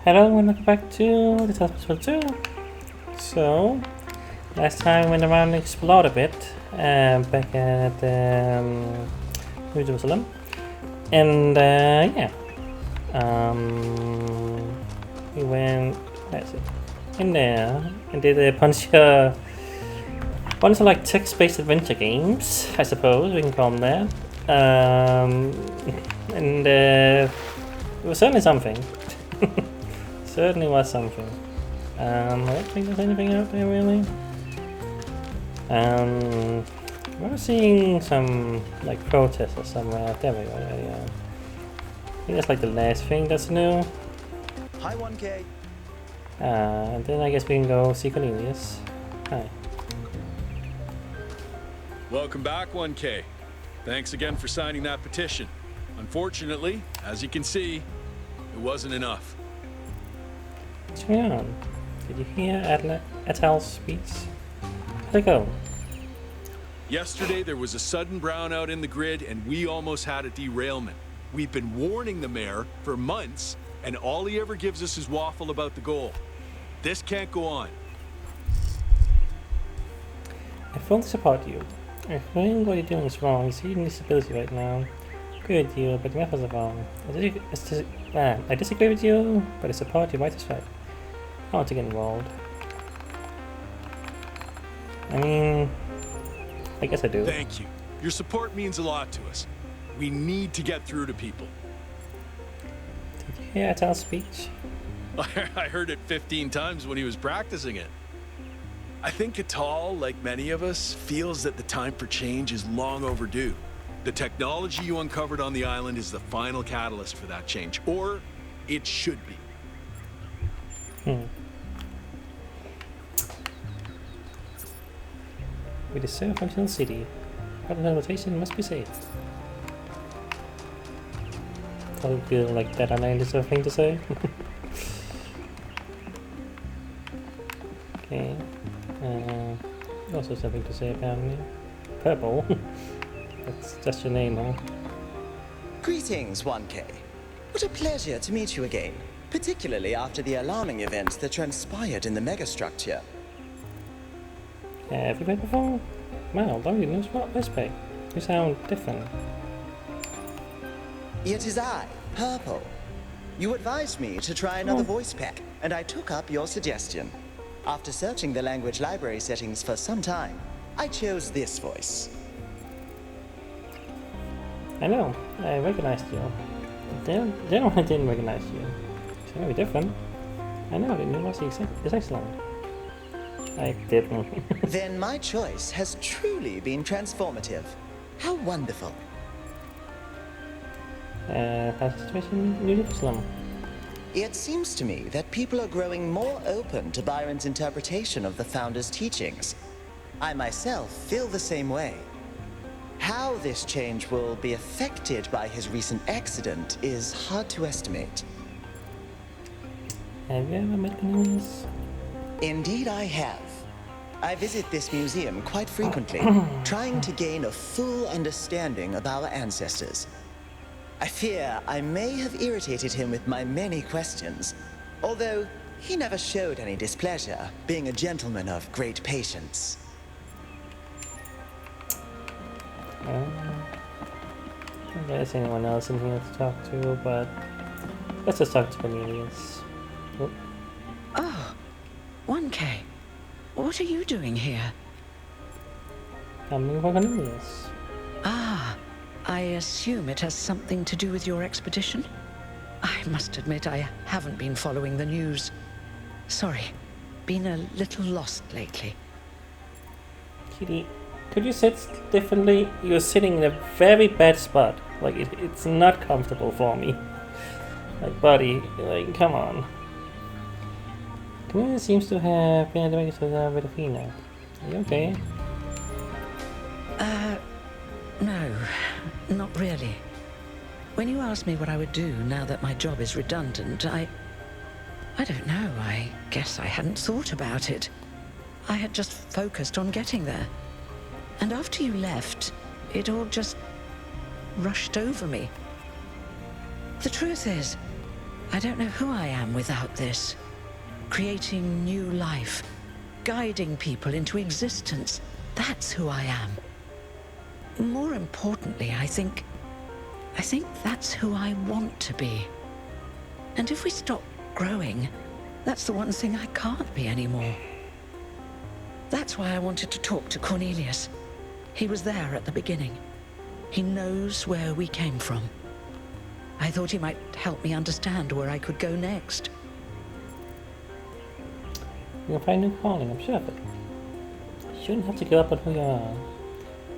Hello and welcome back to the Talos 2. So, last time we went around and explored a bit back at New Jerusalem. And yeah, we went, let's see, in there and did a bunch of like text-based adventure games, I suppose we can call them that. And it was certainly something. Certainly was something. I don't think there's anything out there really. We're seeing some like protesters somewhere. There we go. Yeah. I think that's like the last thing that's new. Hi 1K. And then I guess we can go see Cornelius. Hi. Welcome back, 1K. Thanks again for signing that petition. Unfortunately, as you can see, it wasn't enough. What's going on? Did you hear Atal's speech? How'd it go? Yesterday, there was a sudden brownout in the grid, and we almost had a derailment. We've been warning the mayor for months, and all he ever gives us is waffle about the goal. This can't go on. I fully support you. I think what you're doing is wrong. You see your disability right now. Good with you, but the methods are wrong. I disagree with you, but I support your right to strike. I want to get involved. I mean, I guess I do. Thank you. Your support means a lot to us. We need to get through to people. Did you hear Atal's speech? I heard it 15 times when he was practicing it. I think Atal, like many of us, feels that the time for change is long overdue. The technology you uncovered on the island is the final catalyst for that change, or it should be. We deserve a functional city. Part transportation must be safe. I feel like that outlandish of a thing to say. Okay. Also something to say apparently. Purple. That's just your name, huh? Greetings 1K. What a pleasure to meet you again, particularly after the alarming events that transpired in the megastructure. Have you played before? Wow, don't you know what respect? You sound different. It is I, Purple. You advised me to try another voice pack, and I took up your suggestion. After searching the language library settings for some time, I chose this voice. I know, I recognized you. Then I didn't recognize you. It's very different. I know, the new voice is excellent. I didn't. Then my choice has truly been transformative. How wonderful. How's the situation in New Jerusalem? It seems to me that people are growing more open to Byron's interpretation of the Founder's teachings. I myself feel the same way. How this change will be affected by his recent accident is hard to estimate. Have you ever met Cornelius? Indeed I have. I visit this museum quite frequently, trying to gain a full understanding of our ancestors. I fear I may have irritated him with my many questions, although he never showed any displeasure, being a gentleman of great patience. I don't think there's anyone else in here to talk to, but let's just talk to Cornelius. Oh, 1K. What are you doing here? Coming for Cornelius. Ah, I assume it has something to do with your expedition? I must admit I haven't been following the news. Sorry, been a little lost lately. Kitty, could you sit differently? You're sitting in a very bad spot. Like, it's not comfortable for me. Like, buddy, like, come on. Cornelius seems to have been admitted with Athena. Are you okay? No, not really. When you asked me what I would do now that my job is redundant, I don't know, I guess I hadn't thought about it. I had just focused on getting there. And after you left, it all just rushed over me. The truth is, I don't know who I am without this. Creating new life, guiding people into existence. That's who I am. More importantly, I think that's who I want to be. And if we stop growing, that's the one thing I can't be anymore. That's why I wanted to talk to Cornelius. He was there at the beginning. He knows where we came from. I thought he might help me understand where I could go next. You'll find a new calling, I'm sure of it. You shouldn't have to give up on who you are.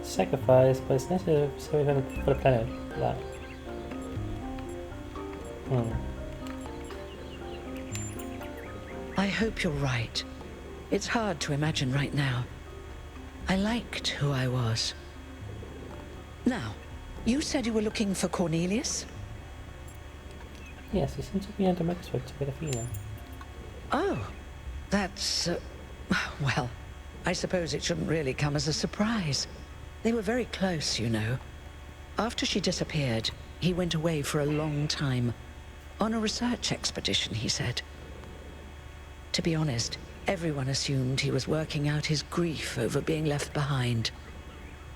Sacrifice, but it's necessary for the planet. Life. I hope you're right. It's hard to imagine right now. I liked who I was. Now, you said you were looking for Cornelius? Yes, he seems to be under microscope with Athena. Oh, that's... well, I suppose it shouldn't really come as a surprise. They were very close, you know. After she disappeared, he went away for a long time. On a research expedition, he said. To be honest, everyone assumed he was working out his grief over being left behind.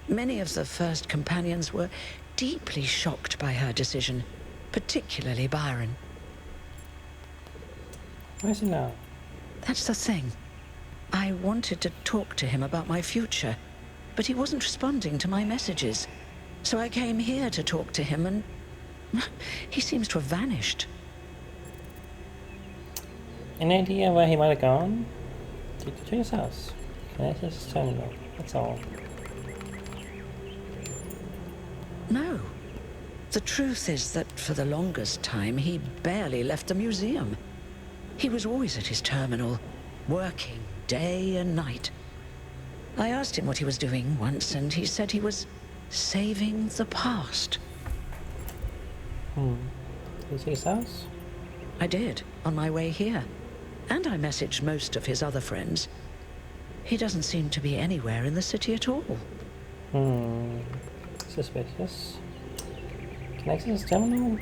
Many of the first companions were deeply shocked by her decision, particularly Byron. Where is he now? That's the thing. I wanted to talk to him about my future, but he wasn't responding to my messages. So I came here to talk to him, and he seems to have vanished. Any idea where he might have gone? To his house. Can I just tell me? That's all. No. The truth is that for the longest time, he barely left the museum. He was always at his terminal, working day and night. I asked him what he was doing once, and he said he was saving the past. Did you see his house? I did, on my way here. And I messaged most of his other friends. He doesn't seem to be anywhere in the city at all. Suspicious. Can I access his terminal?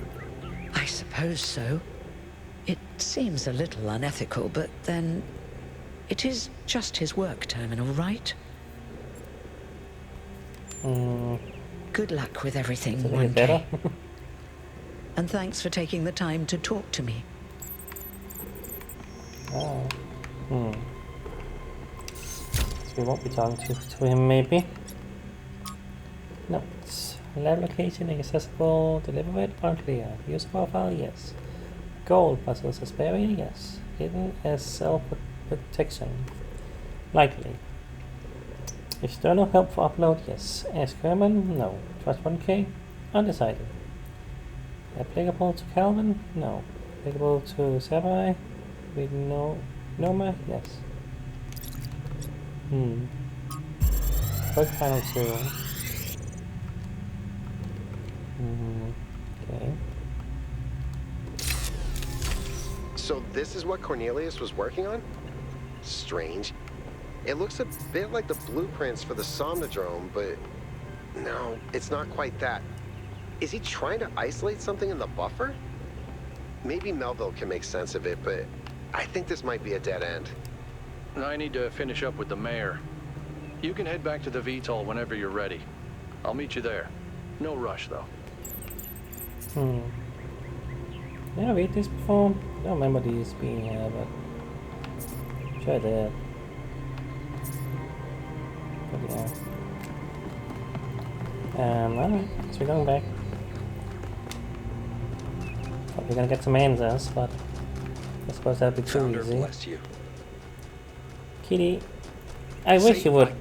I suppose so. It seems a little unethical, but then... it is just his work terminal, right? Good luck with everything Is it one better? day. And thanks for taking the time to talk to me. Oh. So we won't be talking to him, maybe. Notes. Lab location inaccessible. Deliver it unclear. User profile, yes. Gold puzzles as barrier, yes. Hidden as self-protection. Likely. External help for upload, yes. Ask Herman, no. Trust 1K, undecided. Applicable to Calvin, no. Applicable to Samurai, with no Noma, yes. Quick final two. Okay. So this is what Cornelius was working on? Strange. It looks a bit like the blueprints for the Somnodrome, but no, it's not quite that. Is he trying to isolate something in the buffer? Maybe Melville can make sense of it, but I think this might be a dead end. I need to finish up with the mayor. You can head back to the VTOL whenever you're ready. I'll meet you there. No rush, though. Did I read this before? I don't remember these being here, but I'm sure I did. But yeah. Alright, so we're going back. We're gonna get some answers, but I suppose that'd be too easy. Bless you. Kitty, I wish you would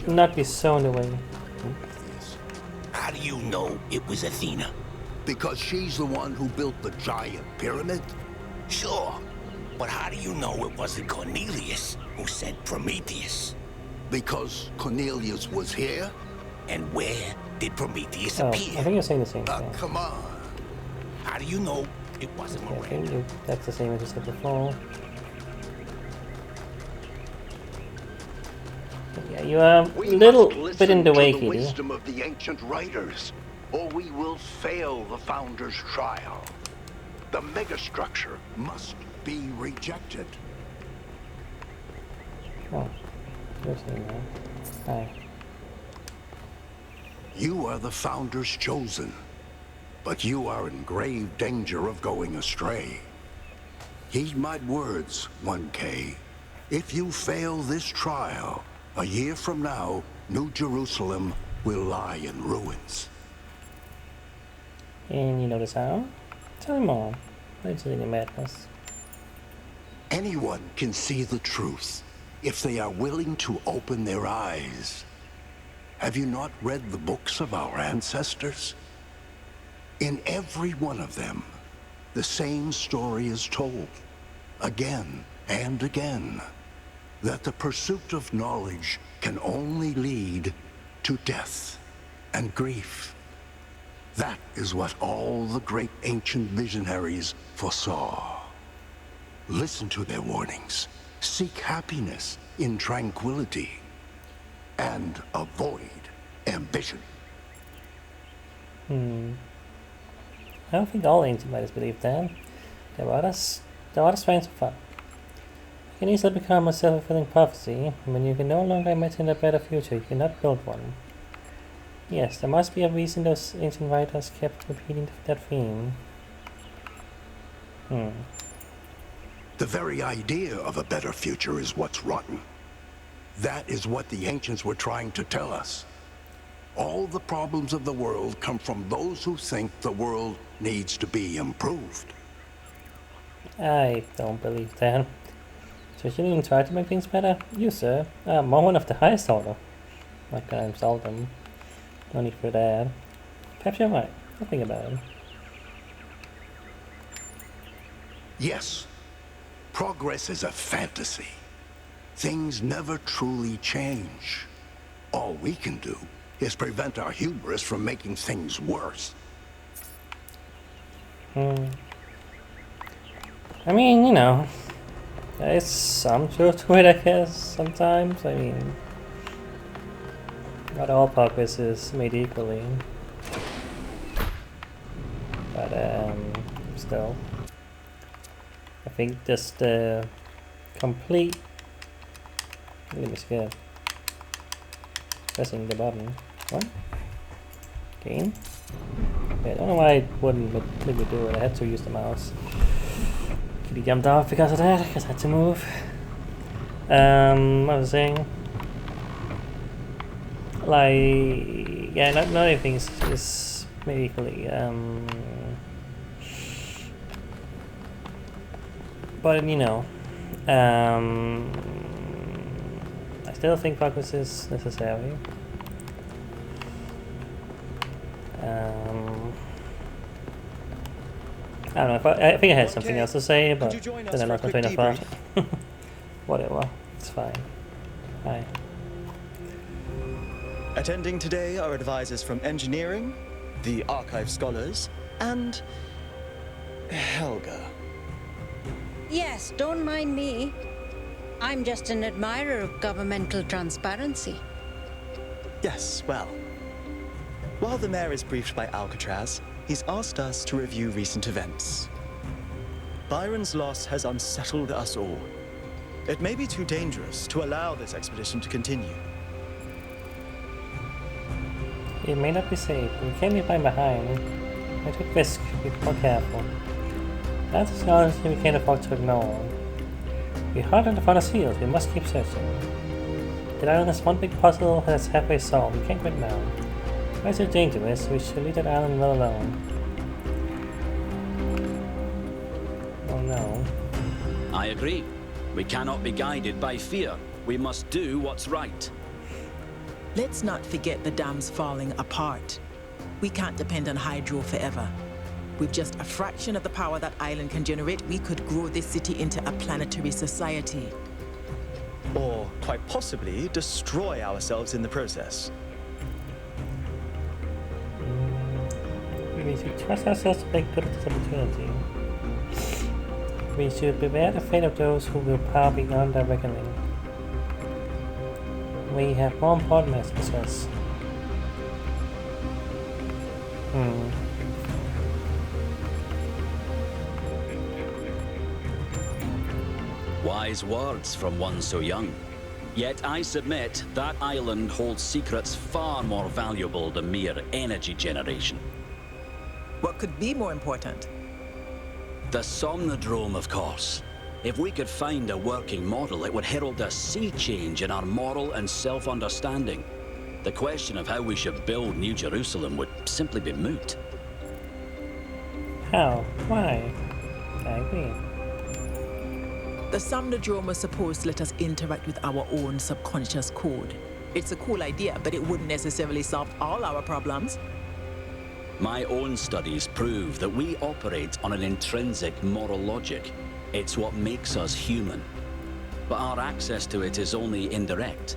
not be so in the way. How do you know it was Athena? Because she's the one who built the giant pyramid? Sure, but how do you know it wasn't Cornelius who sent Prometheus? Because Cornelius was here? And where did Prometheus Oh, I appear? think you're saying the same thing. Come on. How do you know it wasn't I think Miranda? that's the same as you said before. But yeah, you are a We little must bit in the listen way, to the Kitty. wisdom of the ancient writers, or we will fail the Founder's trial. The megastructure must be rejected. Oh, there's an email. Hi. You are the Founder's chosen, but you are in grave danger of going astray. Heed my words, 1K. If you fail this trial, a year from now, New Jerusalem will lie in ruins. And you notice how? Tell me more. It's really madness. Anyone can see the truth if they are willing to open their eyes. Have you not read the books of our ancestors? In every one of them, the same story is told, again and again, that the pursuit of knowledge can only lead to death and grief. That is what all the great ancient visionaries foresaw. Listen to their warnings. Seek happiness in tranquility and avoid ambition. I don't think all ancient writers believed that. There are other strands of thought. It can easily become a self-fulfilling prophecy. When you can no longer imagine a better future, you cannot build one. Yes, there must be a reason those ancient writers kept repeating that theme. The very idea of a better future is what's rotten. That is what the ancients were trying to tell us. All the problems of the world come from those who think the world needs to be improved. I don't believe that. So you shouldn't even try to make things better? You, sir, are one of the highest order. Not gonna insult them. No need for that. Perhaps you're right. I'll think about it. Yes, progress is a fantasy. Things never truly change. All we can do is prevent our hubris from making things worse. I mean, you know, there is some truth to it, I guess, sometimes. I mean, not all progress is made equally. But, still. I think just the complete... Let me skip. Pressing the button. What? Game? Okay, I don't know why it wouldn't let me do it. I had to use the mouse. Kitty jumped off because of that, because I had to move. What was I saying? Like, yeah, not everything is made equally. But you know, I still think progress is necessary. I don't know. If I think I had something else to say, but then I lost my train of thought. Whatever, it's fine. Hi. Attending today are advisors from engineering, the archive scholars, and Helga. Yes, don't mind me. I'm just an admirer of governmental transparency. Yes, well. While the mayor is briefed by Alcatraz, he's asked us to review recent events. Byron's loss has unsettled us all. It may be too dangerous to allow this expedition to continue. It may not be safe, but we can't leave behind. I took risk, be more careful. That's a knowledge we can't afford to ignore. We're hard on the front of seals, we must keep searching. The island is one big puzzle that's halfway solved, we can't quit now. Why is it dangerous? We should leave that island well alone. Oh no. I agree. We cannot be guided by fear. We must do what's right. Let's not forget the dam's falling apart. We can't depend on hydro forever. With just a fraction of the power that island can generate, we could grow this city into a planetary society. Or, quite possibly, destroy ourselves in the process. We should trust ourselves to make good of this opportunity. We should beware the fate of those who will power beyond their reckoning. We have more important matters to discuss. Wise words from one so young. Yet I submit that island holds secrets far more valuable than mere energy generation. What could be more important? The Somnodrome, of course. If we could find a working model, it would herald a sea change in our moral and self-understanding. The question of how we should build New Jerusalem would simply be moot. How? Why? I agree. The Somnodrome was supposed to let us interact with our own subconscious code. It's a cool idea, but it wouldn't necessarily solve all our problems. My own studies prove that we operate on an intrinsic moral logic. It's what makes us human. But our access to it is only indirect.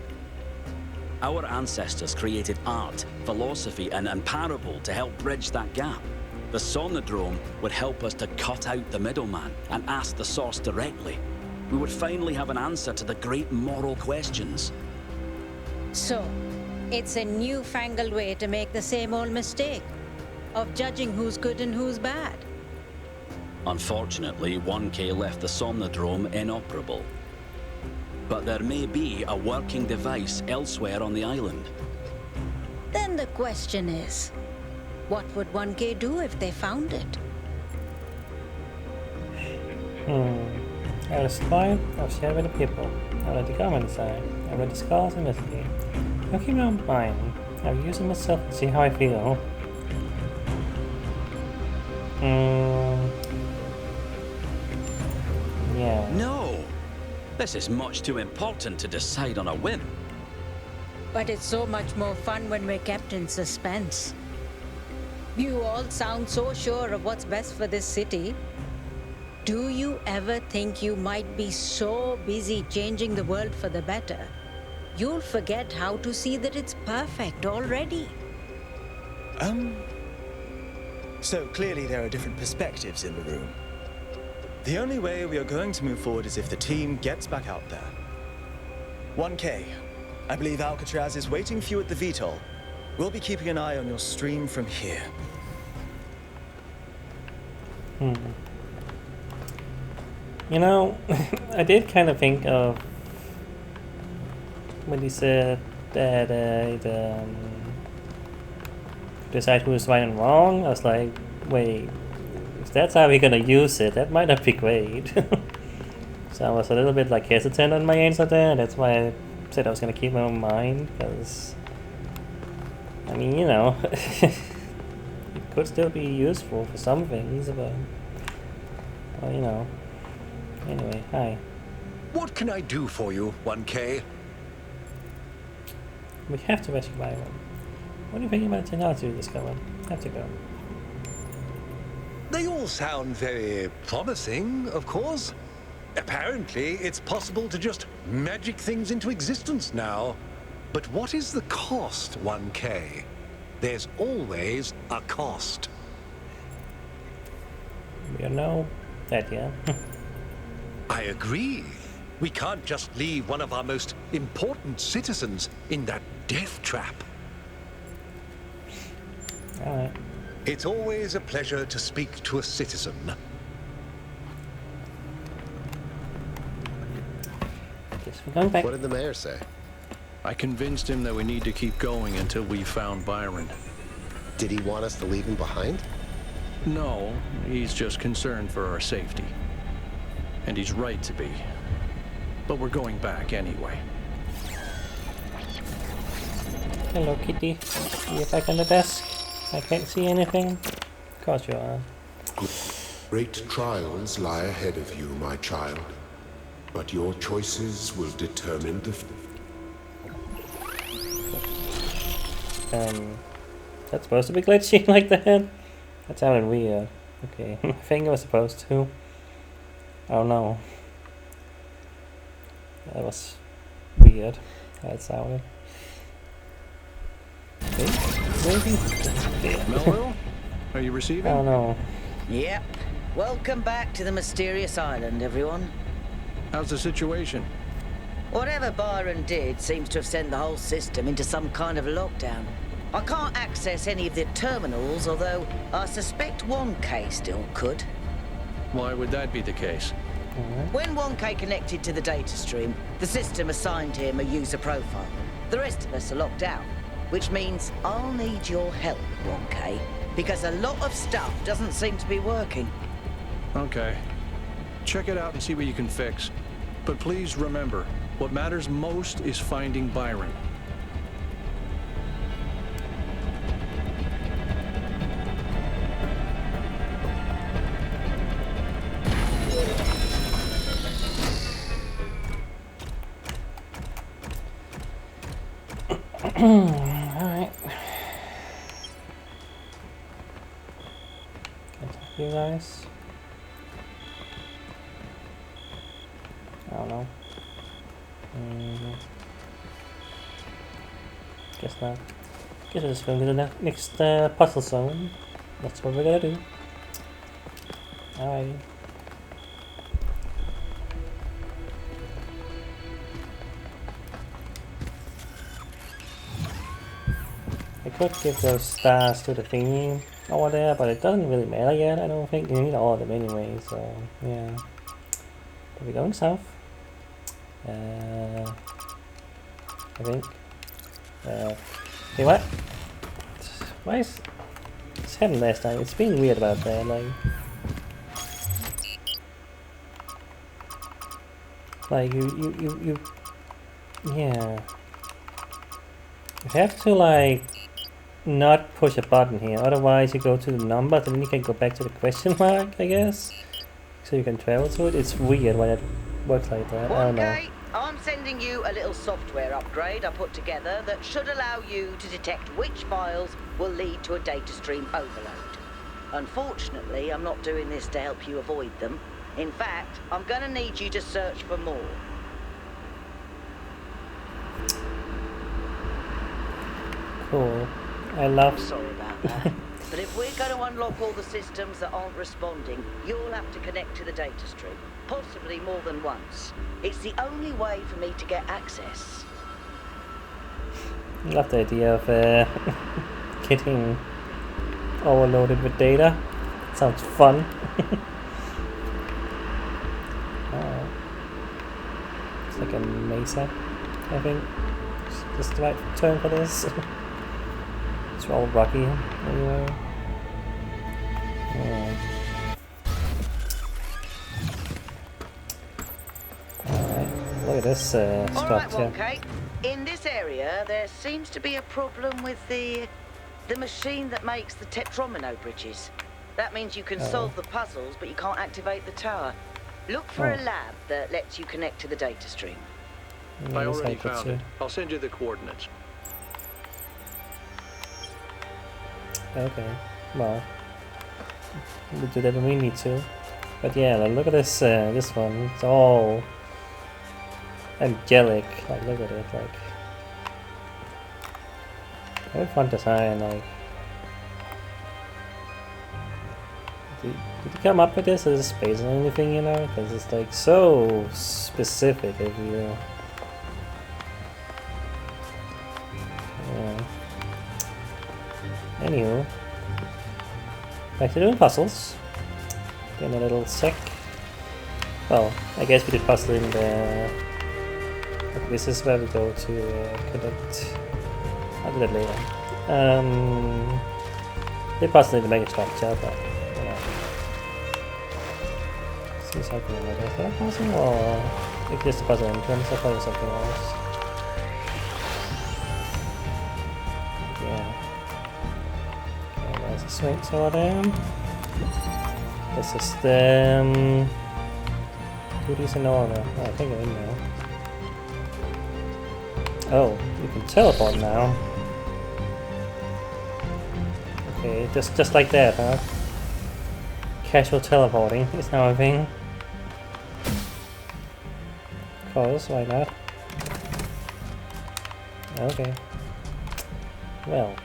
Our ancestors created art, philosophy, and parable to help bridge that gap. The Somnodrome would help us to cut out the middleman and ask the source directly. We would finally have an answer to the great moral questions. So, it's a newfangled way to make the same old mistake of judging who's good and who's bad. Unfortunately, 1K left the Somnodrome inoperable. But there may be a working device elsewhere on the island. Then the question is, what would 1K do if they found it? I was spy, I've shared with the people. I read the comment side. I read the scholars and mystery. I'll keep it on mind. I'll use it myself and see how I feel. Yeah. No! This is much too important to decide on a whim. But it's so much more fun when we're kept in suspense. You all sound so sure of what's best for this city. Do you ever think you might be so busy changing the world for the better, you'll forget how to see that it's perfect already? So clearly there are different perspectives in the room. The only way we are going to move forward is if the team gets back out there. 1K, I believe Alcatraz is waiting for you at the VTOL. We'll be keeping an eye on your stream from here. You know, I did kind of think of when he said that decide who's right and wrong. I was like, wait, if that's how we're gonna use it, that might not be great. So I was a little bit like hesitant on my answer there. That's why I said I was gonna keep my own mind, because I mean, you know, it could still be useful for some things, but well, you know. Anyway, hi. What can I do for you, 1K? We have to rescue Byron. What do you think about the technology we discovered? Have to go. They all sound very promising, of course. Apparently, it's possible to just magic things into existence now. But what is the cost, 1K? There's always a cost. We don't know that yet. I agree. We can't just leave one of our most important citizens in that death trap. All right. It's always a pleasure to speak to a citizen. Guess we're going back. What did the mayor say? I convinced him that we need to keep going until we found Byron. Did he want us to leave him behind? No, he's just concerned for our safety. And he's right to be. But we're going back anyway. Hello, Kitty. You're back on the desk. I can't see anything. Of course you are. Great trials lie ahead of you, my child. But your choices will determine the... That's supposed to be glitchy like that? That sounded weird. Okay, I think it was supposed to. Oh no. That was weird. That sounded. Melville? Are you receiving? Oh no. Yep. Welcome back to the mysterious island, everyone. How's the situation? Whatever Byron did seems to have sent the whole system into some kind of lockdown. I can't access any of the terminals, although I suspect 1K still could. Why would that be the case? When 1K connected to the data stream, the system assigned him a user profile. The rest of us are locked out, which means I'll need your help, 1K, because a lot of stuff doesn't seem to be working. Okay. Check it out and see what you can fix. But please remember, what matters most is finding Byron. Alright. Can I talk to you guys? I don't know. Guess not. Guess we're just going to the next puzzle zone. That's what we're gonna do. Alright. I could give those stars to the thingy over there, but it doesn't really matter yet. I don't think you need all of them anyway, so yeah. Are we going south? I think. Hey, what? Why is this happened last time? It's being weird about that, like you yeah. You have to like not push a button here, otherwise you go to the number, then you can go back to the question mark, I guess. So you can travel to it. It's weird why it works like that. I don't know. Okay, I'm sending you a little software upgrade I put together that should allow you to detect which files will lead to a data stream overload. Unfortunately, I'm not doing this to help you avoid them. In fact, I'm gonna need you to search for more. Cool. I love. Sorry about that. But if we're going to unlock all the systems that aren't responding, you'll have to connect to the data stream. Possibly more than once. It's the only way for me to get access. I love the idea of getting overloaded with data. Sounds fun. It's like a mesa, I think. It's just the right term for this. It's all rocky anyway. Alright, look at this structure. Alright, okay. In this area, there seems to be a problem with the machine that makes the tetromino bridges. That means you can solve the puzzles, but you can't activate the tower. Look for a lab that lets you connect to the data stream. I already found it. I'll send you the coordinates. Okay, well, we'll do that when we need to. But yeah, like, look at this this one. It's all angelic. Like, look at it. Like, very fun design. Like, did you come up with this as a space or anything? You know, because it's like so specific. If you, yeah. Anywho, back to doing puzzles. Doing a little sec. Well, I guess we did puzzle in the. Okay, this is where we go to connect. I'll do that later. They puzzle in the mega structure, but you know. See something like that. Is that a puzzle or if just a puzzle entrance? I thought it was something else. Swing over there. This is the duties in order. Oh, I think I'm in now. Oh, you can teleport now. Okay, just like that, huh? Casual teleporting is now a thing. Of course, why not? Okay. Well.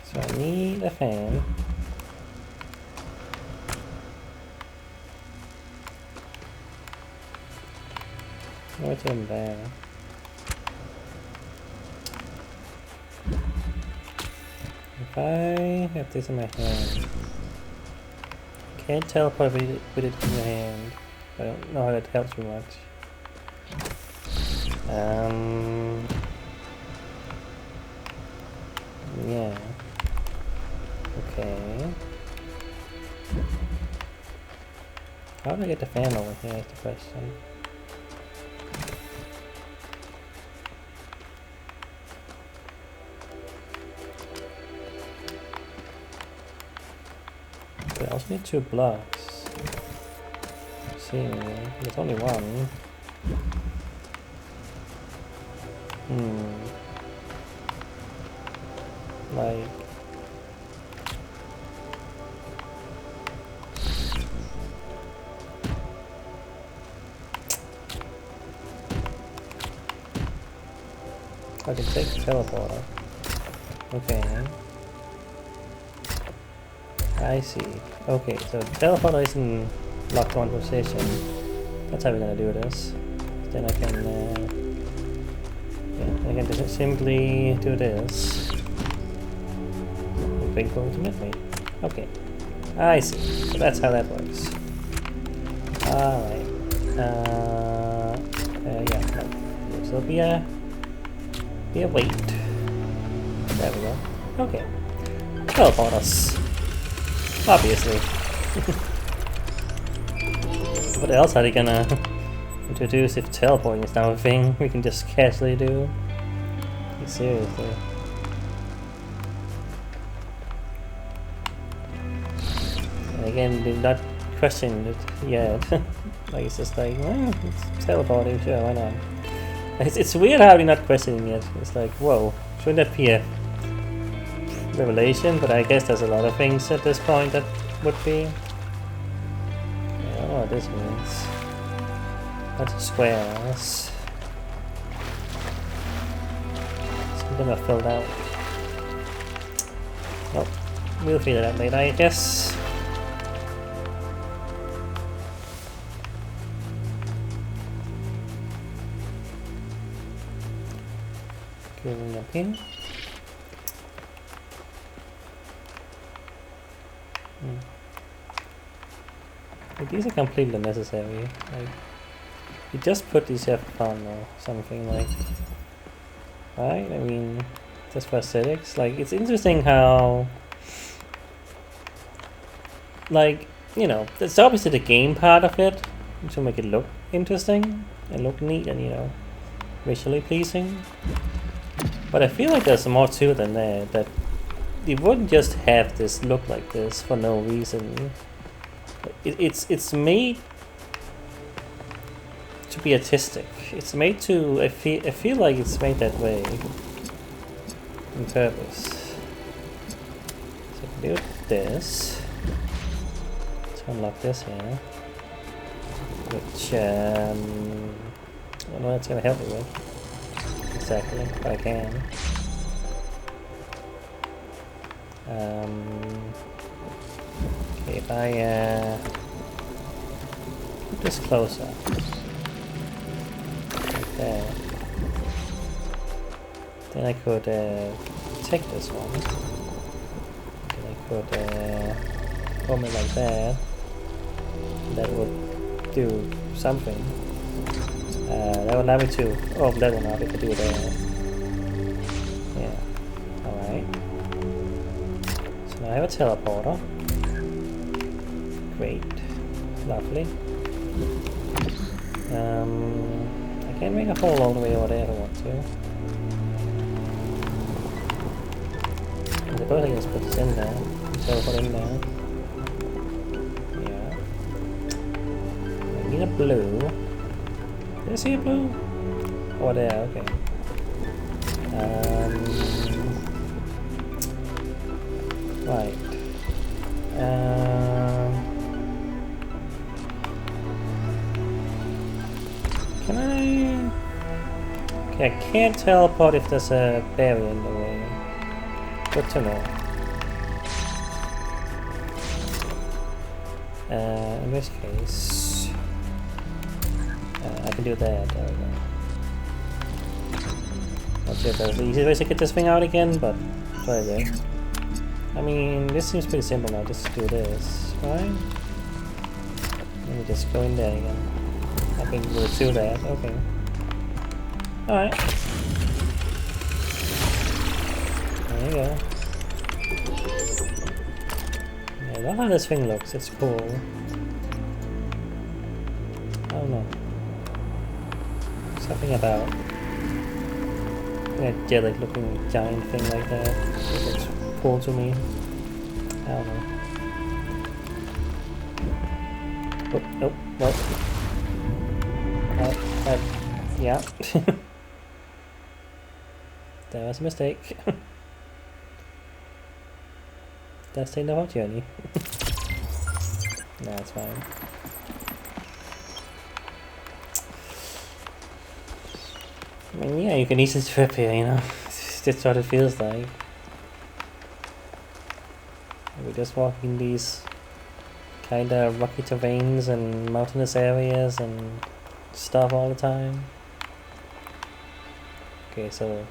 So I need a fan. What's in there? If I have this in my hand, can't teleport with it in your hand. I don't know how that helps me much. Yeah. Okay. How do I get the fan over here is the question. I also need 2 blocks. Seemingly. There's only one. Like... I can take the teleporter. Okay. I see. Okay, so the teleporter is in locked on position. That's how we're gonna do this. Then I can, yeah, I can just simply do this. And wait for him to meet me. Okay, I see. So that's how that works. Alright. Yeah, no. So be a wait. There we go. Okay. Teleport us. Obviously. What else are they gonna introduce if teleporting is now a thing we can just casually do? Like, seriously. And again, did not question it yet. Like, it's just like, well, it's teleporting, sure, why not? It's weird how they're not questioning it. It's like, whoa, shouldn't that be a revelation? But I guess there's a lot of things at this point that would be. I don't know what this means. Bunch of squares. Some of them are filled out. Nope. We'll figure that later, I guess. Going up here. Like, these are completely unnecessary. Like, you just put these here for fun or something, like, right? I mean, just for aesthetics. Like, it's interesting how, like, you know, it's obviously the game part of it to make it look interesting and look neat and, you know, visually pleasing. But I feel like there's more to it than that. That you wouldn't just have this look like this for no reason. It's made to be artistic. It's made to. I feel like it's made that way on purpose. So I can do this to unlock this here, which I don't know what it's gonna help me with. Exactly, if I can. Okay, if I put this closer, like there, then I could take this one. Then I could form it like that. That would do something. That would allow me to open that one up if I do that. Yeah. Alright. So now I have a teleporter. Great. Lovely. I can make a hole all the way over there if I want to. I suppose I can just put this in there. Teleport in there. Yeah. I need a blue. Did I see a blue? Oh, there, okay. Right. Can I... Okay, I can't teleport if there's a barrier in the way. Good to know. In this case... I can do that. There we go. Not sure if that's the easiest way to get this thing out again, but try it. I mean, this seems pretty simple now. Just do this, right? Let me just go in there again. I think we'll do that. Okay. Alright. There you go. Yeah, I love how this thing looks. It's cool. I don't know. Something about a angelic looking giant thing like that. It looks cool to me. I don't know. Oh, what? Yeah. That was a mistake. That's the end of our journey. Nah, it's fine. I mean, yeah, you can easily trip here, you know. It's just what it feels like. We're just walking these kind of rocky terrains and mountainous areas and stuff all the time. Okay, so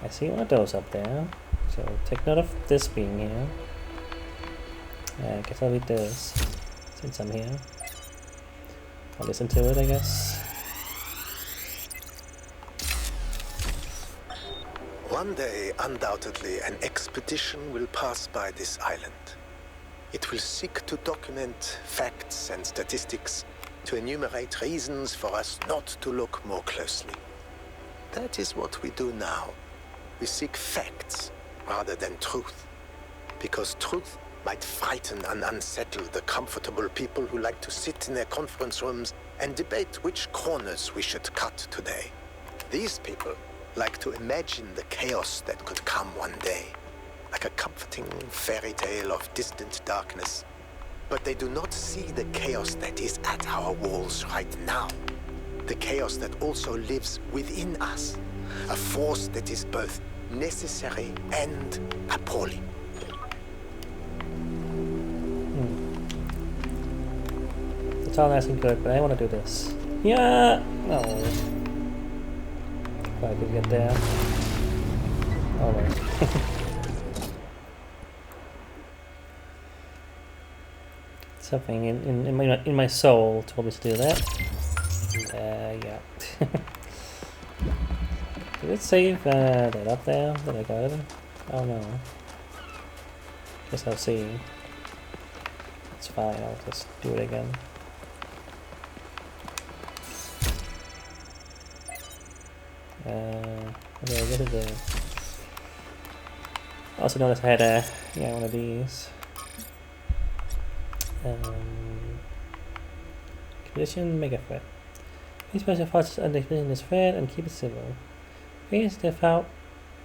I see one of those up there. So take note of this being here. I guess I'll read this since I'm here. I'll listen to it, I guess. One day, undoubtedly, an expedition will pass by this island. It will seek to document facts and statistics, to enumerate reasons for us not to look more closely. That is what we do now. We seek facts rather than truth, because truth might frighten and unsettle the comfortable people who like to sit in their conference rooms and debate which corners we should cut today. These people like to imagine the chaos that could come one day, like a comforting fairy tale of distant darkness. But they do not see the chaos that is at our walls right now. The chaos that also lives within us, a force that is both necessary and appalling. It's all nice and good, but I want to do this. Yeah! No. If I could get there. Oh no. Something in my soul told me to do that. Yeah. Did it save that up there that I got it? Oh no. Guess I'll see. It's fine, I'll just do it again. Okay, I guess it did. I also noticed I had one of these. Condition Mega Threat. Please press your forces under this threat and keep it civil. Please devout.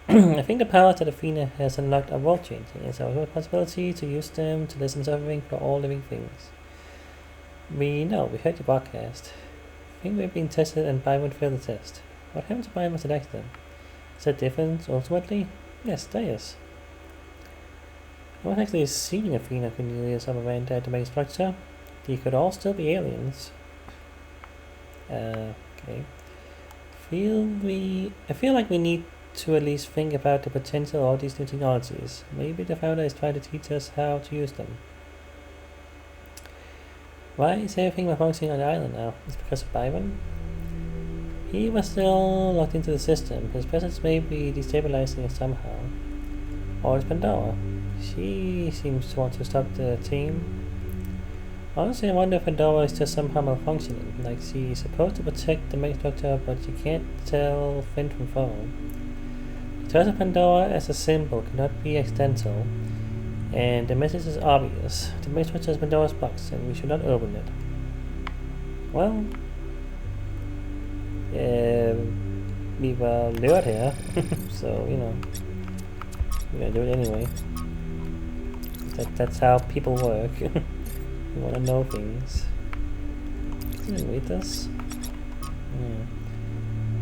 I think the powers that Athena has unlocked are world changing. It's our responsibility to use them to listen suffering for all living things. We know, we heard your broadcast. I think we've been tested and Byron failed the test. What happened to Byron was an accident? Is that different ultimately? Yes, there is. I wasn't actually seeing Athena Cornelius on around the main structure. They could all still be aliens. Okay. I feel like we need to at least think about the potential of all these new technologies. Maybe the founder is trying to teach us how to use them. Why is everything functioning on the island now? Is it because of Byron? He was still locked into the system. His presence may be destabilizing it somehow. Or it's Pandora. She seems to want to stop the team. Honestly, I wonder if Pandora is just somehow malfunctioning. Like she's supposed to protect the main structure, but she can't tell friend from foe. The choice of Pandora as a symbol cannot be accidental, and the message is obvious. The main structure is Pandora's box, and we should not open it. Well, we were lured here, so you know, we're gonna do it anyway. That's how people work. You wanna know things. Can you read this?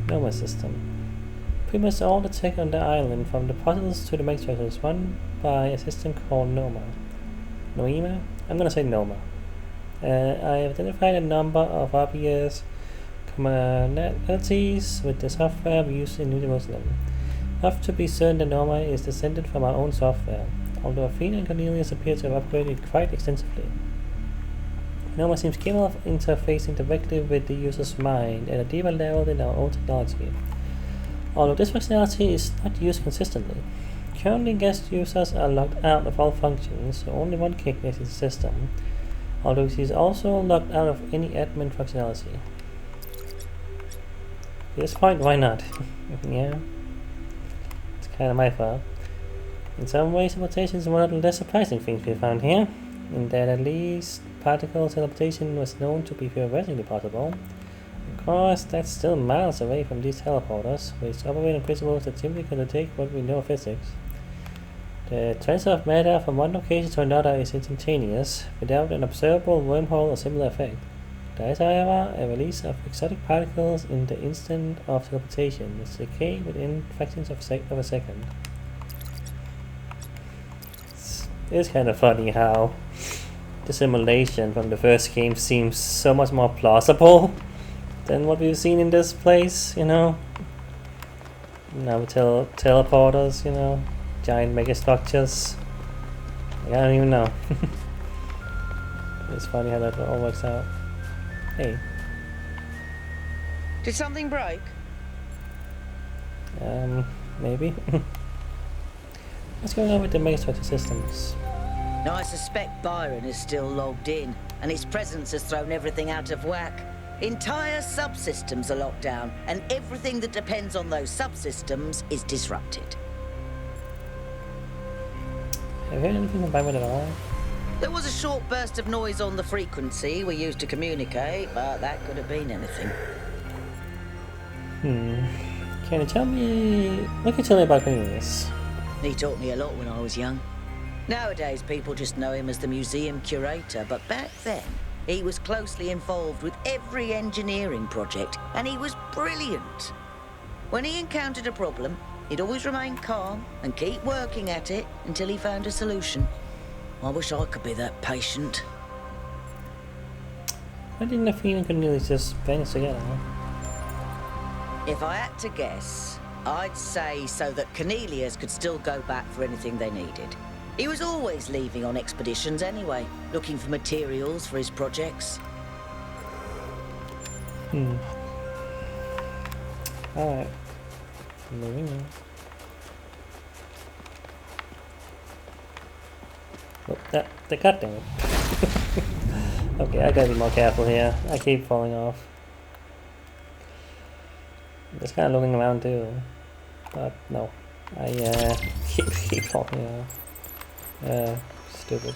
Noma system. Pretty much all the tech on the island, from the puzzles to the main structures, run by a system called Noma. Noema? I'm gonna say Noma. I have identified a number of obvious commonalities with the software we use in New Jerusalem. Have to be certain that Norma is descended from our own software, although Athena and Cornelius appear to have upgraded it quite extensively. Norma seems capable of interfacing directly with the user's mind at a deeper level than our own technology, although this functionality is not used consistently. Currently, guest users are locked out of all functions, so only one can exit the system, although she is also locked out of any admin functionality. At this point, why not? Yeah, it's kind of my fault. In some ways, teleportation is one of the less surprising things we found here, in that at least particle teleportation was known to be theoretically possible. Of course, that's still miles away from these teleporters, which operate on principles that simply contradict what we know of physics. The transfer of matter from one location to another is instantaneous, without an observable wormhole or similar effect. There is, however, a release of exotic particles in the instant of teleportation, which decay within fractions of a second. It's kind of funny how the simulation from the first game seems so much more plausible than what we've seen in this place, you know? Now with teleporters, you know? Giant megastructures. I don't even know. It's funny how that all works out. Hey. Did something break? Maybe. What's going on with the megastructure systems? Now, I suspect Byron is still logged in, and his presence has thrown everything out of whack. Entire subsystems are locked down, and everything that depends on those subsystems is disrupted. Have you heard anything from Byron at all? There was a short burst of noise on the frequency we used to communicate, but that could have been anything. Can you tell me... What can you tell me about Cornelius? He taught me a lot when I was young. Nowadays, people just know him as the museum curator, but back then, he was closely involved with every engineering project, and he was brilliant. When he encountered a problem, he'd always remain calm and keep working at it until he found a solution. I wish I could be that patient. Why didn't Athena and Cornelius just vanish together? If I had to guess, I'd say so that Cornelius could still go back for anything they needed. He was always leaving on expeditions anyway, looking for materials for his projects. Alright. Moving on. Oh, the goddamn it. Okay, I gotta be more careful here. I keep falling off. Just kind of looking around too. But no. I keep falling off. Stupid.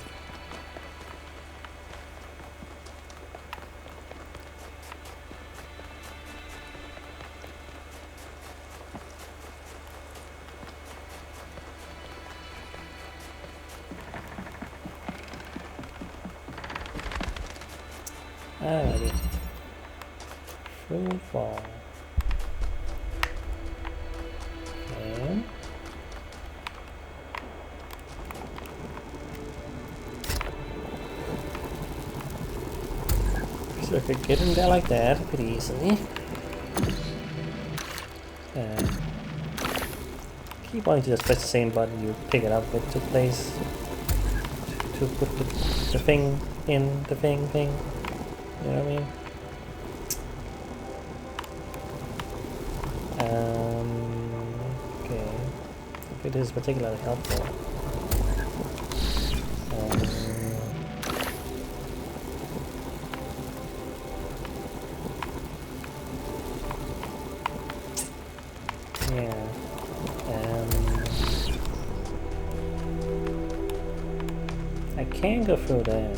Alrighty. Full fall. Okay. So I could get in there like that pretty easily. Keep wanting to just press the same button you pick it up with to place to put the thing in the thing. You know what I mean? Okay. If it is particularly helpful. Yeah. I can go through there.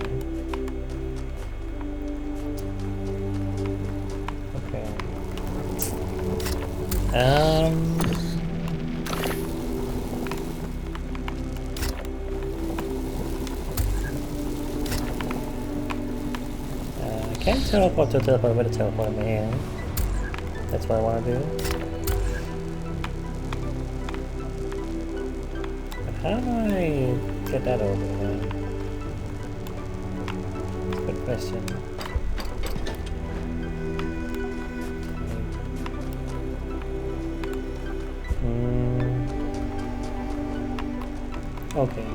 I can't teleport to a teleport with a teleport in my hand. That's what I want to do. But how do I get that over, man? That's a good question. Okay.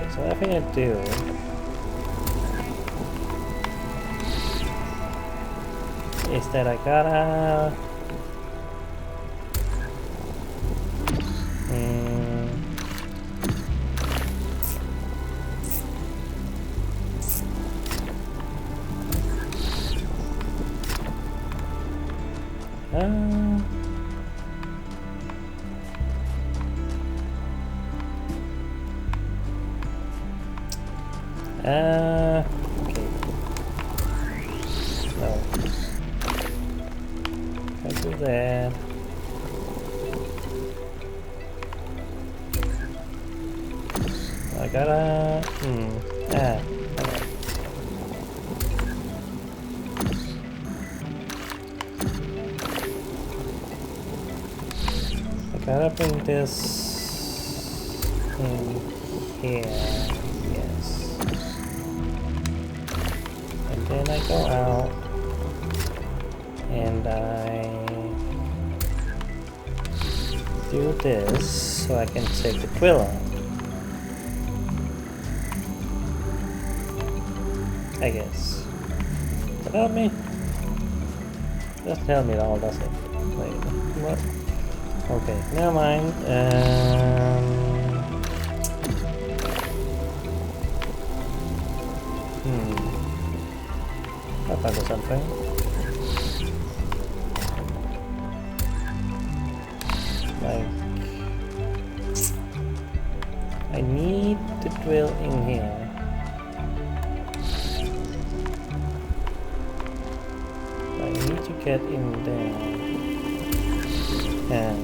So I think I do. Is that I gotta... okay. No. Can't do that. I gotta... alright. I gotta bring this in here. Yes. And then I go out and I do this so I can take the grill out. I guess. Does that help me? Doesn't help me at all, does it? Wait, what? Okay, never mind. I'll find something. Like, I need to drill in here. I need to get in there. And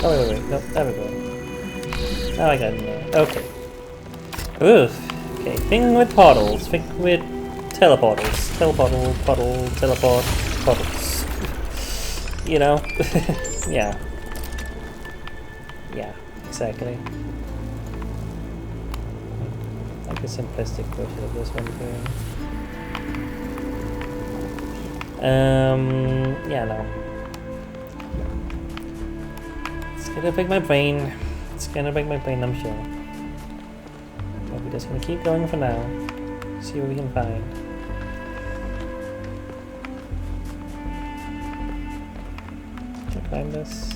oh, wait. Nope, there we go. Now I got in there. Okay. Oof. Okay, thing with portals. Thing with teleportals. Teleport, portals. You know? Yeah. Yeah, exactly. Like a simplistic version of this one too. Yeah, no. It's gonna break my brain. It's gonna break my brain, I'm sure. But we're just gonna keep going for now. See what we can find. Can I climb this?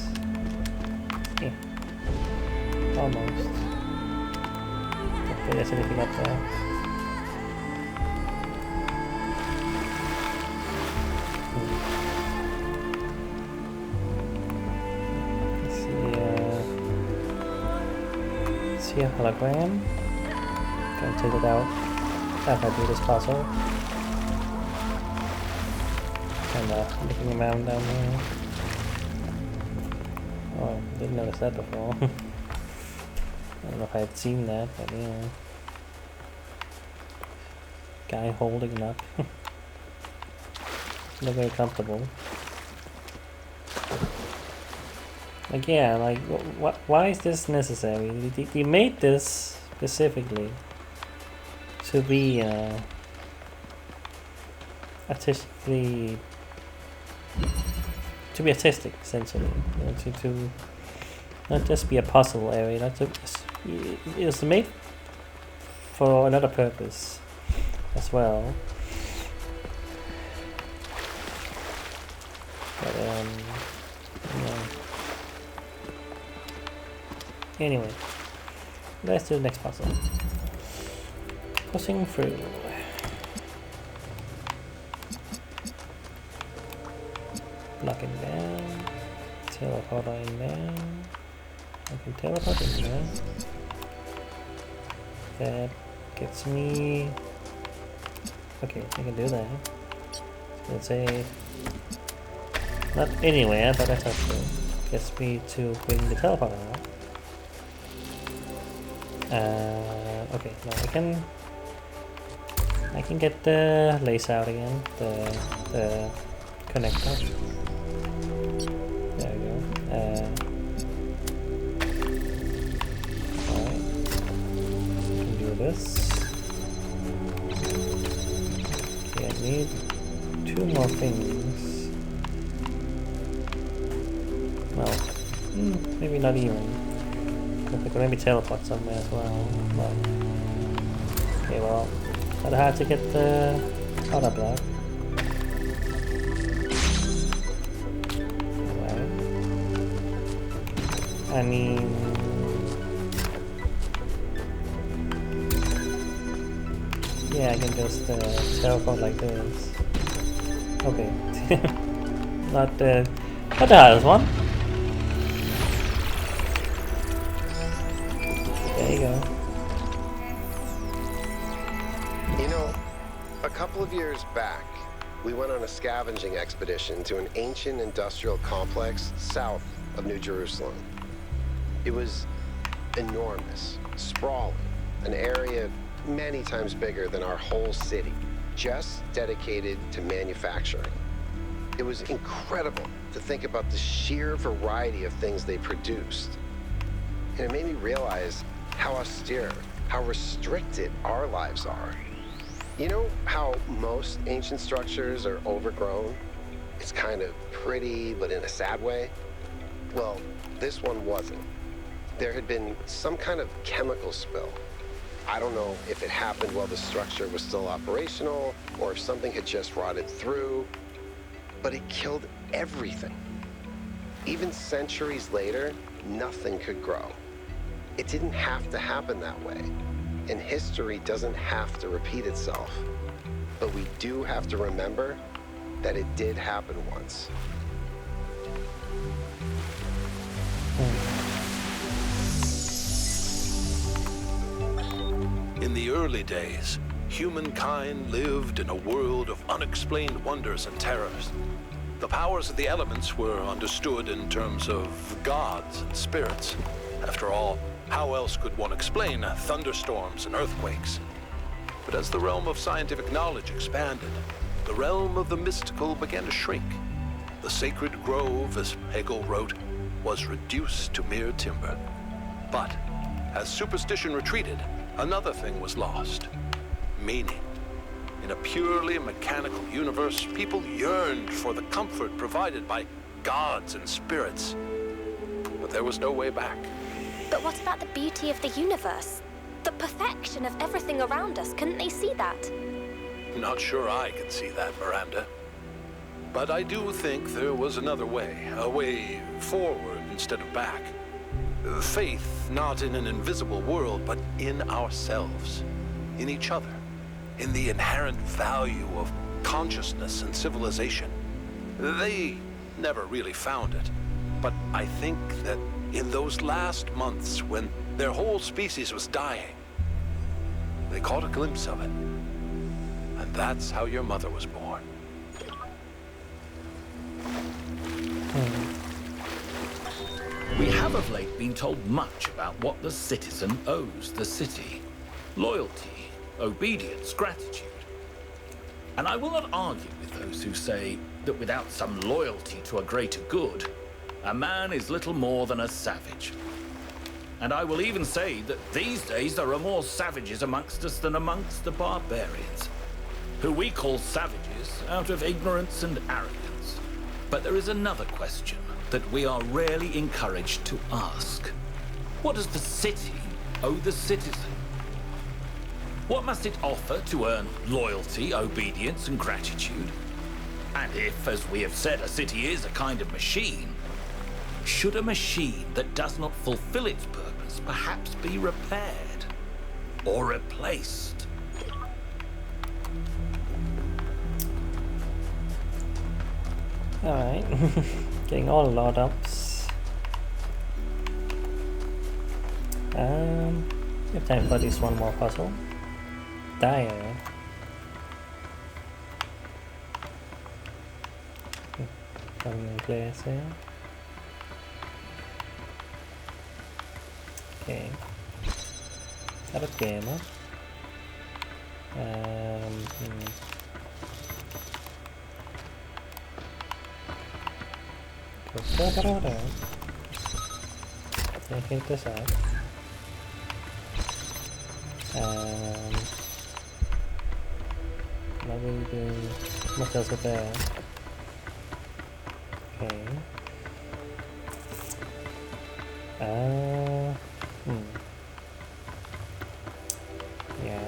Yeah. Almost. Don't think there's anything up there. See a hologram. Gonna take it out after I do this puzzle. Kinda looking around down there. Oh, didn't notice that before. I don't know if I had seen that, but yeah. Guy holding it up. Not very comfortable. Like, yeah, like, why is this necessary? They made this specifically to be artistically, to be artistic, essentially. You know, to not just be a puzzle area. Not to just, it was made for another purpose as well. But yeah. Anyway, let's do the next puzzle. Pushing through. Blocking down. Teleporter in there. I can teleport in there. That gets me... Okay, I can do that. Let's say... Not anywhere, but that's okay. Gets me to bring the teleporter out. Okay, now I can get the lace out again, the connector. There we go. Alright. Can do this. more things. Well, maybe not even. I could maybe teleport somewhere as well. But okay, well, gotta have to get out of that. Right. I mean, yeah, I can just teleport like this. Okay, not the hardest one. There you go. You know, a couple of years back, we went on a scavenging expedition to an ancient industrial complex south of New Jerusalem. It was enormous, sprawling, an area many times bigger than our whole city, just dedicated to manufacturing. It was incredible to think about the sheer variety of things they produced. And it made me realize how austere, how restricted our lives are. You know how most ancient structures are overgrown? It's kind of pretty, but in a sad way. Well, this one wasn't. There had been some kind of chemical spill. I don't know if it happened while the structure was still operational or if something had just rotted through, but it killed everything. Even centuries later, nothing could grow. It didn't have to happen that way, and history doesn't have to repeat itself. But we do have to remember that it did happen once. In the early days, humankind lived in a world of unexplained wonders and terrors. The powers of the elements were understood in terms of gods and spirits. After all, how else could one explain thunderstorms and earthquakes? But as the realm of scientific knowledge expanded, the realm of the mystical began to shrink. The sacred grove, as Hegel wrote, was reduced to mere timber. But as superstition retreated, another thing was lost: meaning. In a purely mechanical universe, people yearned for the comfort provided by gods and spirits. But there was no way back. But what about the beauty of the universe? The perfection of everything around us? Couldn't they see that? Not sure I can see that, Miranda. But I do think there was another way, a way forward instead of back. Faith not in an invisible world, but in ourselves, in each other, in the inherent value of consciousness and civilization. They never really found it, but I think that in those last months when their whole species was dying, they caught a glimpse of it. And that's how your mother was born. We have of late been told much about what the citizen owes the city. Loyalty, obedience, gratitude. And I will not argue with those who say that without some loyalty to a greater good, a man is little more than a savage. And I will even say that these days there are more savages amongst us than amongst the barbarians, who we call savages out of ignorance and arrogance. But there is another question that we are rarely encouraged to ask. What does the city owe the citizen? What must it offer to earn loyalty, obedience, and gratitude? And if, as we have said, a city is a kind of machine, should a machine that does not fulfill its purpose perhaps be repaired or replaced? Alright, getting all load ups. We have time for this one more puzzle. Dire. Coming in place here. Okay. Got a gamer. Take this out. Not really doing much else with that. Okay. Yeah.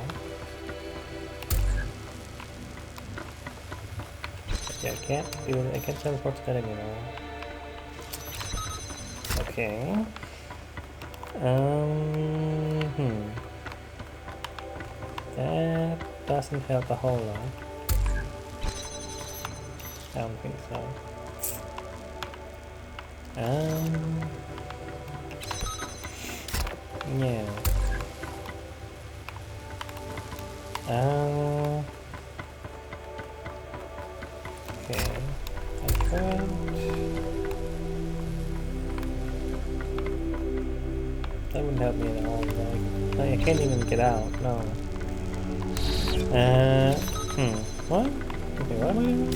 Yeah, I can't do it. I can't teleport to that anymore. Okay. That doesn't help a whole lot. I don't think so. Yeah. Okay. I could. That wouldn't help me at all. Like, I can't even get out. No. What? Okay, what am I doing?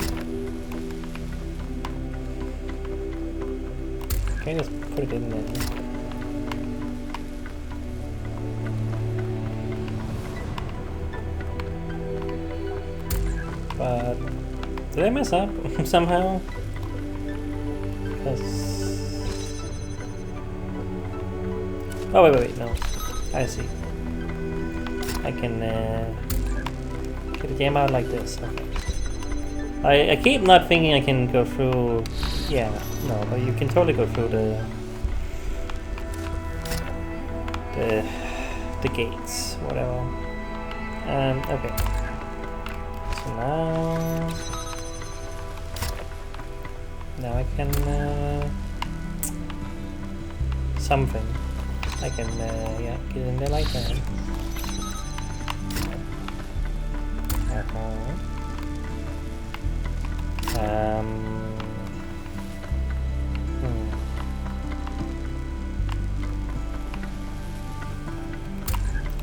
Can't just put it in there. But did I mess up somehow? Oh wait, no. I see. I can get the game out like this. Okay. I keep not thinking I can go through. Yeah, no, but you can totally go through the gates, whatever. Okay. So now I can something. I can yeah, get in there like that.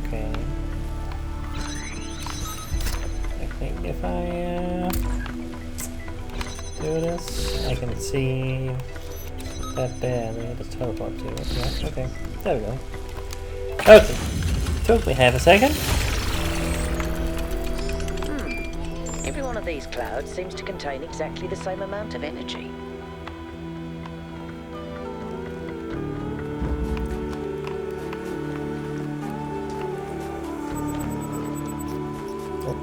Okay. I think if I do this, I can see that there. They had to teleport to it. Yeah. Okay. There we go. Okay. Took me half a second. Every one of these clouds seems to contain exactly the same amount of energy. Oh,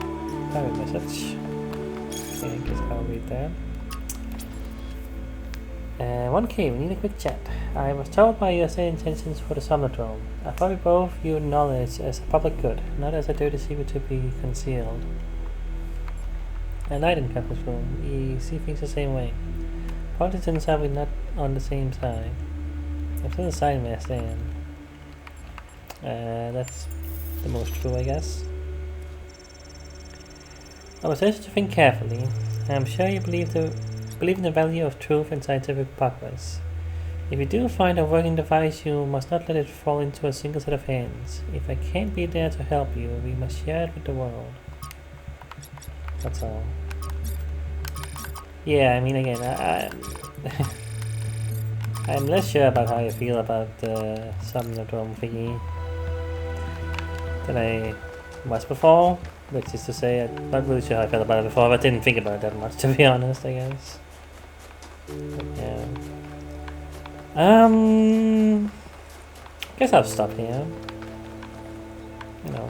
private message. Okay, I guess I'll read that. 1K, we need a quick chat. I was told by your intentions for the Somnodrome. I thought we both viewed knowledge as a public good, not as a dirty secret to be concealed. And I didn't come to this room. We see things the same way. Politicians are we not on the same side. I'm still the side where I stand. That's the most true, I guess. I was urged to think carefully. I'm sure you believe in the value of truth and scientific progress. If you do find a working device, you must not let it fall into a single set of hands. If I can't be there to help you, we must share it with the world. That's all. Yeah, I mean, again, I'm less sure about how I feel about the Somnodrome thingy than I was before. Which is to say, I'm not really sure how I felt about it before, but I didn't think about it that much, to be honest, I guess. Yeah. Guess I'll stop here. You know,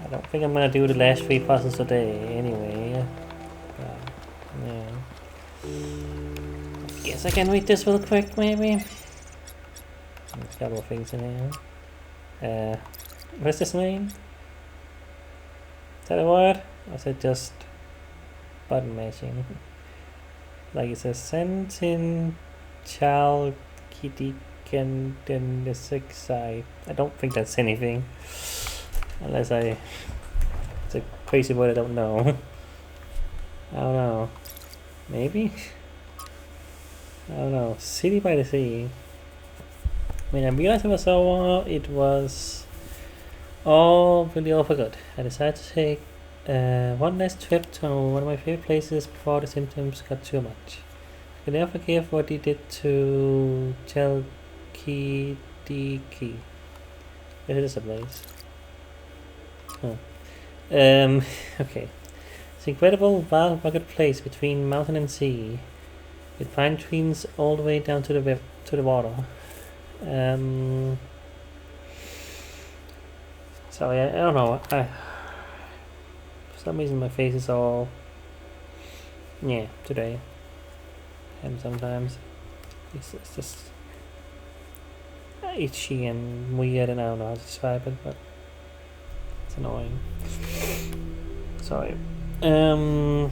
I don't think I'm gonna do the last 3 puzzles today, anyway. Yeah. Guess I can read this real quick, maybe. There's a couple of things in here. What's this name? Is that a word? Or is it just button mashing? Like it says, sent in child kitty can then the 6 side. I don't think that's anything. Unless it's a crazy word I don't know. I don't know. Maybe? I don't know. City by the sea. When I realized it was all really all for good. I decided to take one last trip to one of my favorite places before the symptoms got too much. I can never forgive what he did to Chalkidiki. It is a place. Huh. Okay. This incredible wild rugged place between mountain and sea, with pine trees all the way down to the water. Sorry, I don't know. For some reason my face is all today. And sometimes it's just itchy and weird, and I don't know how to describe it, but it's annoying. Sorry. It's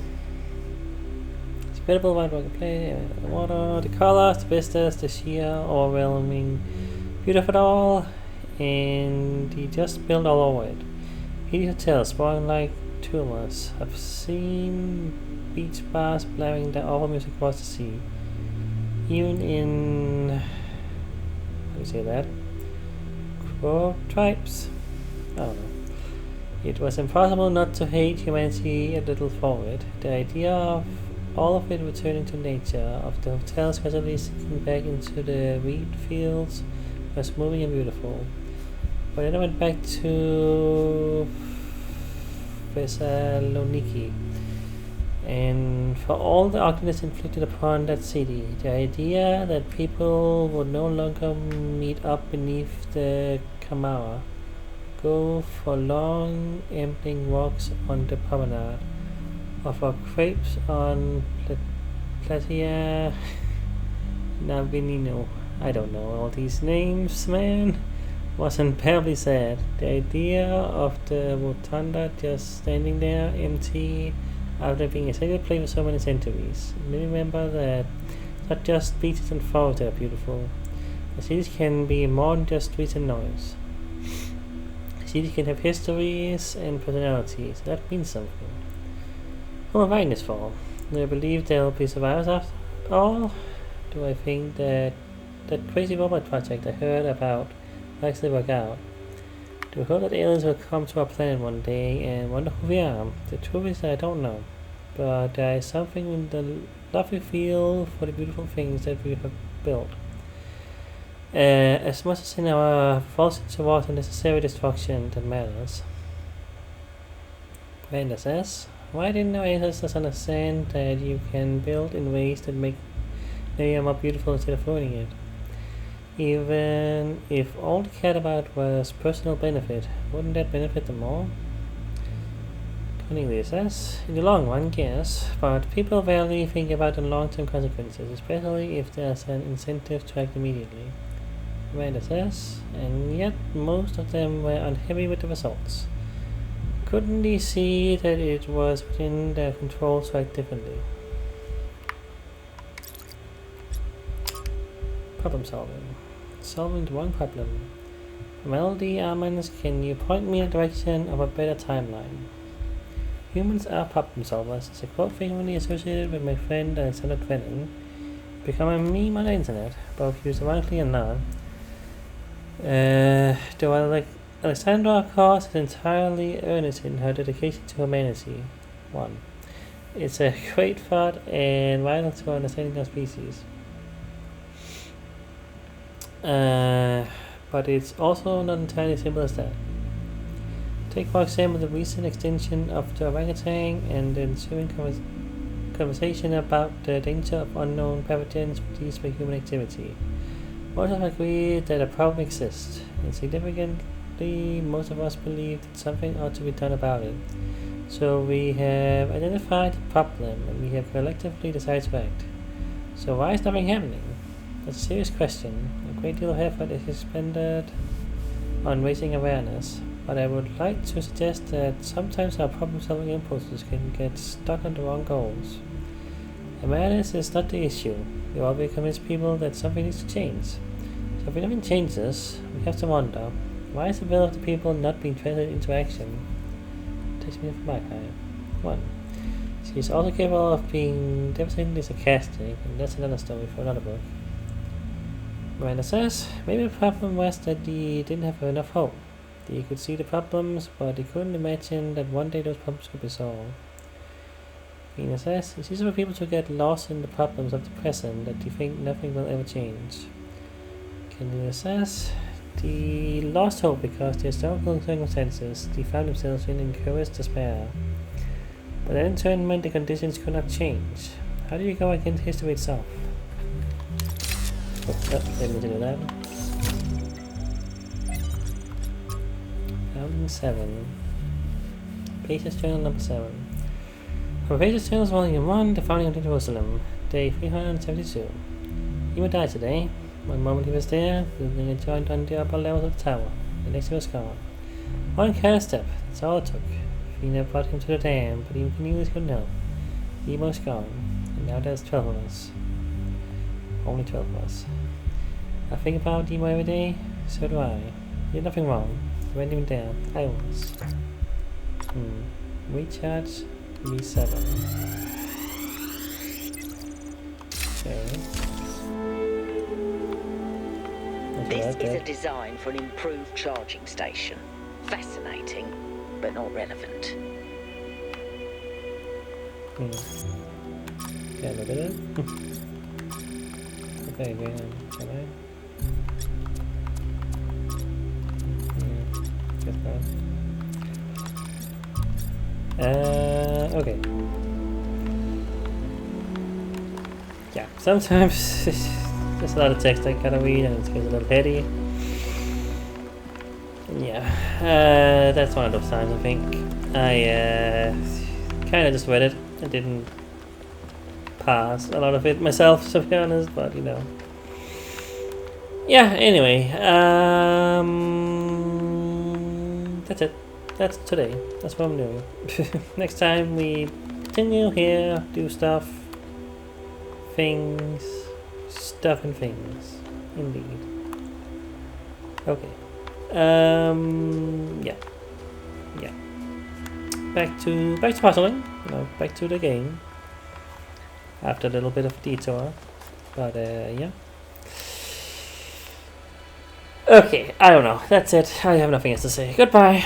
incredible wide work play, the water, the colors, the vistas, the sheer overwhelming beauty of it all, and he just built all over it. Beauty hotels sprawling like tumors. I've seen beach bars blaring their awful music across the sea. Even in, how do you say that? Crow tribes? I don't know. It was impossible not to hate humanity a little for it. The idea of all of it returning to nature, of the hotels gradually sinking back into the wheat fields, was moving and beautiful. But then I went back to Thessaloniki, and for all the ugliness inflicted upon that city, the idea that people would no longer meet up beneath the Camara, go for long, ambling walks on the promenade, or for crepes on Platia Navinino. I don't know all these names, man. Was unbearably sad. The idea of the rotunda just standing there empty after being a sacred place for so many centuries. Remember that not just beaches and forests that are beautiful. The cities can be more than just streets and noise. The cities can have histories and personalities. That means something. Who am I writing this for? Do I believe there will be survivors after all? Do I think that crazy robot project I heard about will actually work out? Do I hope that aliens will come to our planet one day and wonder who we are? The truth is that I don't know. But there is something in the love we feel for the beautiful things that we have built. As much as in our false towards unnecessary destruction that matters. Brenda says, why didn't our ancestors understand that you can build in ways that make you more beautiful instead of ruining it? Even if all they cared about was personal benefit, wouldn't that benefit them more? Cornelius says, in the long run, yes, but people rarely think about the long-term consequences, especially if there's an incentive to act immediately. Amanda says, and yet most of them were unhappy with the results. Couldn't they see that it was within their control to act differently? Problem solving. Solving the wrong problem. Melody Armans, can you point me in the direction of a better timeline? Humans are problem solvers is a quote frequently associated with my friend Alexander Drennan, become a meme on the internet, both used ironically and not. Though Alexandra, of course, is entirely earnest in her dedication to humanity. 1. It's a great thought and vital to our understanding of species. But it's also not entirely simple as that. Take for example the recent extinction of the orangutan and the ensuing conversation about the danger of unknown pathogens produced by human activity. Most of us agree that a problem exists, and significantly most of us believe that something ought to be done about it. So we have identified the problem and we have collectively decided to act. So why is nothing happening? That's a serious question. A great deal of effort is expended on raising awareness, but I would like to suggest that sometimes our problem-solving impulses can get stuck on the wrong goals. Awareness is not the issue. We always convince people that something needs to change. So if nothing changes, we have to wonder, why is the will of the people not being translated into action? Takes me from my guy. 1. She is also capable of being devastatingly sarcastic, and that's another story for another book. Miranda says, maybe the problem was that they didn't have enough hope. They could see the problems, but they couldn't imagine that one day those problems could be solved. Nina says, it's easy for people to get lost in the problems of the present that they think nothing will ever change. Candida says, they lost hope because the historical circumstances they found themselves in encouraged despair. But then certain mental conditions could not change. How do you go against history itself? Oh, let me do that. 2007. Pages Journal number 7. From Pages Journal Volume 1, The Founding of Jerusalem, Day 372. He died today. One moment he was there, building a joint on the upper levels of the tower. The next he was gone. One careless step, that's all it took. Fina brought him to the dam, but even Cornelius couldn't help. Emo was gone, and now there's 12 of us. Only 12 of us. I think about Emo every day, so do I. He did nothing wrong. He went even down. I was. Recharge V7. Okay. This is a design for an improved charging station. Fascinating, but not relevant. Yeah, look at it. Okay, again, can I? Get that. Okay. Yeah, sometimes there's a lot of text I gotta read and it gets a little heady. Yeah, that's one of those times I think. I kind of just read it. I didn't pass a lot of it myself, to be honest, but you know. Yeah, anyway, that's it. That's today. That's what I'm doing. Next time we continue here, do stuff, things, stuff and things. Indeed. Okay. Yeah. Back to puzzling. You know, back to the game. After a little bit of detour, but yeah. Okay, I don't know. That's it. I have nothing else to say. Goodbye.